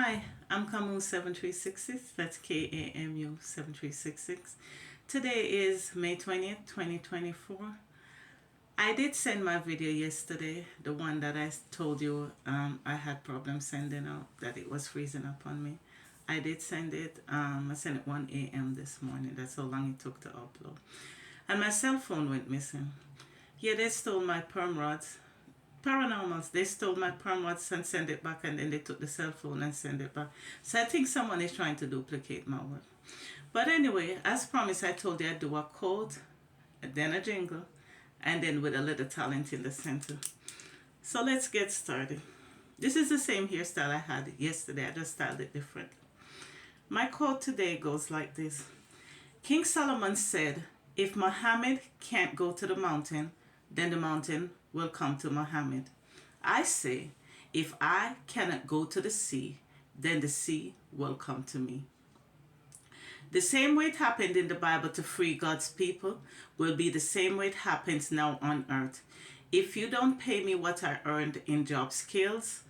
Hi, I'm KAMU7366. That's KAMU7366. Today is May 20th, 2024. I did send my video yesterday, the one that I told you I had problems sending out, that it was freezing up on me. I did send it. I sent it 1 a.m. this morning. That's how long it took to upload. And my cell phone went missing. Yeah, they stole my perm rods. Paranormals, they stole my perm rods and sent it back, and then they took the cell phone and sent it back. So I think someone is trying to duplicate my work. But anyway, as promised, I told you I'd do a quote, then a jingle, and then with a little talent in the center. So let's get started. This is the same hairstyle I had yesterday. I just styled it differently. My quote today goes like this. King Solomon said, if Muhammad can't go to the mountain, then the mountain will come to Muhammad. I say, if I cannot go to the sea, then the sea will come to me. The same way it happened in the Bible to free God's people will be the same way it happens now on earth. If you don't pay me what I earned in job skills,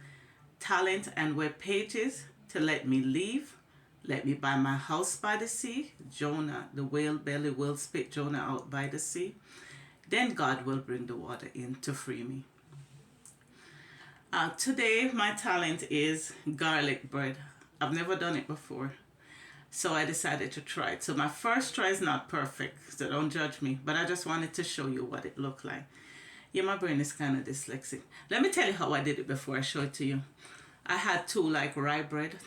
talent, and web pages to let me leave, let me buy my house by the sea, Jonah, the whale belly will spit Jonah out by the sea, then God will bring the water in to free me. Today, my talent is garlic bread. I've never done it before, so I decided to try it. So my first try is not perfect, so don't judge me, but I just wanted to show you what it looked like. Yeah, my brain is kind of dyslexic. Let me tell you how I did it before I show it to you. I had two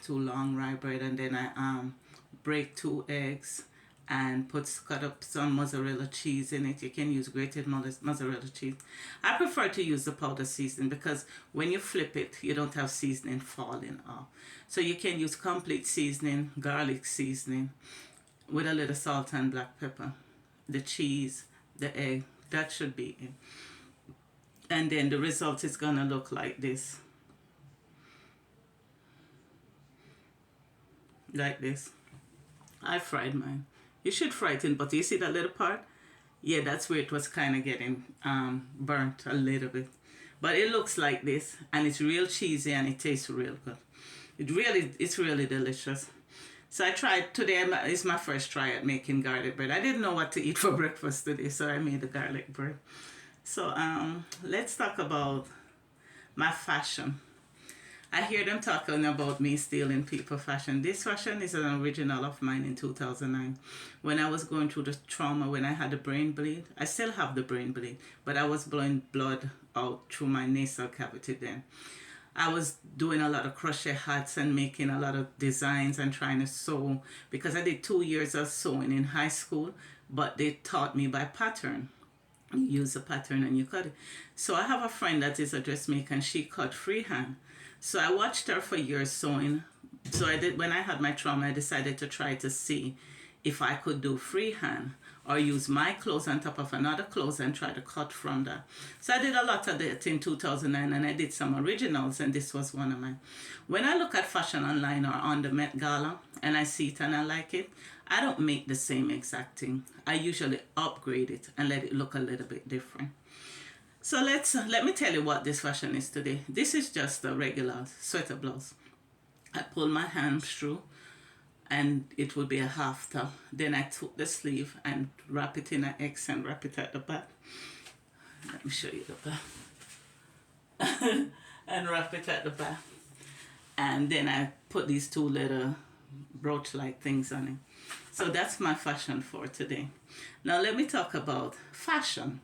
two long rye bread, and then I break 2 eggs and cut up some mozzarella cheese in it. You can use grated mozzarella cheese. I prefer to use the powder seasoning because when you flip it, you don't have seasoning falling off. So you can use complete seasoning, garlic seasoning, with a little salt and black pepper. The cheese, the egg, that should be it. And then the result is gonna look like this. Like this. I fried mine. You should fry it in, but you see that little part? Yeah, that's where it was kind of getting burnt a little bit. But it looks like this, and it's real cheesy, and it tastes real good. It's really delicious. So I tried, today is my first try at making garlic bread. I didn't know what to eat for breakfast today, so I made the garlic bread. So let's talk about my fashion. I hear them talking about me stealing people fashion. This fashion is an original of mine in 2009. When I was going through the trauma, when I had a brain bleed, I still have the brain bleed, but I was blowing blood out through my nasal cavity then. I was doing a lot of crochet hats and making a lot of designs and trying to sew, because I did 2 years of sewing in high school, but they taught me by pattern. You use a pattern and you cut it. So I have a friend that is a dressmaker, and she cut freehand. So I watched her for years sewing. So when I had my trauma, I decided to try to see if I could do freehand or use my clothes on top of another clothes and try to cut from that. So I did a lot of that in 2009, and I did some originals, and this was one of mine. When I look at fashion online or on the Met Gala and I see it and I like it, I don't make the same exact thing. I usually upgrade it and let it look a little bit different. So let me tell you what this fashion is today. This is just a regular sweater blouse. I pull my hand through, and it would be a half top. Then I took the sleeve and wrap it in an X and wrap it at the back. Let me show you the back. And wrap it at the back. And then I put these two little brooch-like things on it. So that's my fashion for today. Now let me talk about fashion.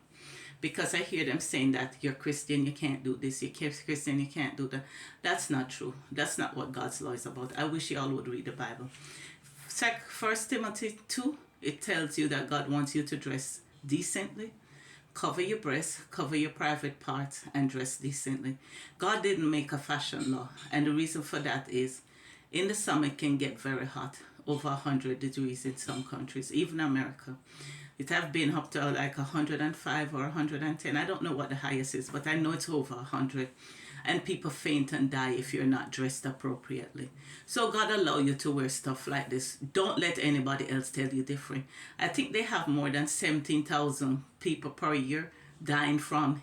Because I hear them saying that you're Christian, you can't do this, you're Christian, you can't do that. That's not true. That's not what God's law is about. I wish you all would read the Bible. 1 Timothy 2, it tells you that God wants you to dress decently, cover your breasts, cover your private parts, and dress decently. God didn't make a fashion law, and the reason for that is in the summer it can get very hot, over 100 degrees in some countries, even America. It have been up to like 105 or 110. I don't know what the highest is, but I know it's over 100. And people faint and die if you're not dressed appropriately. So God allow you to wear stuff like this. Don't let anybody else tell you different. I think they have more than 17,000 people per year dying from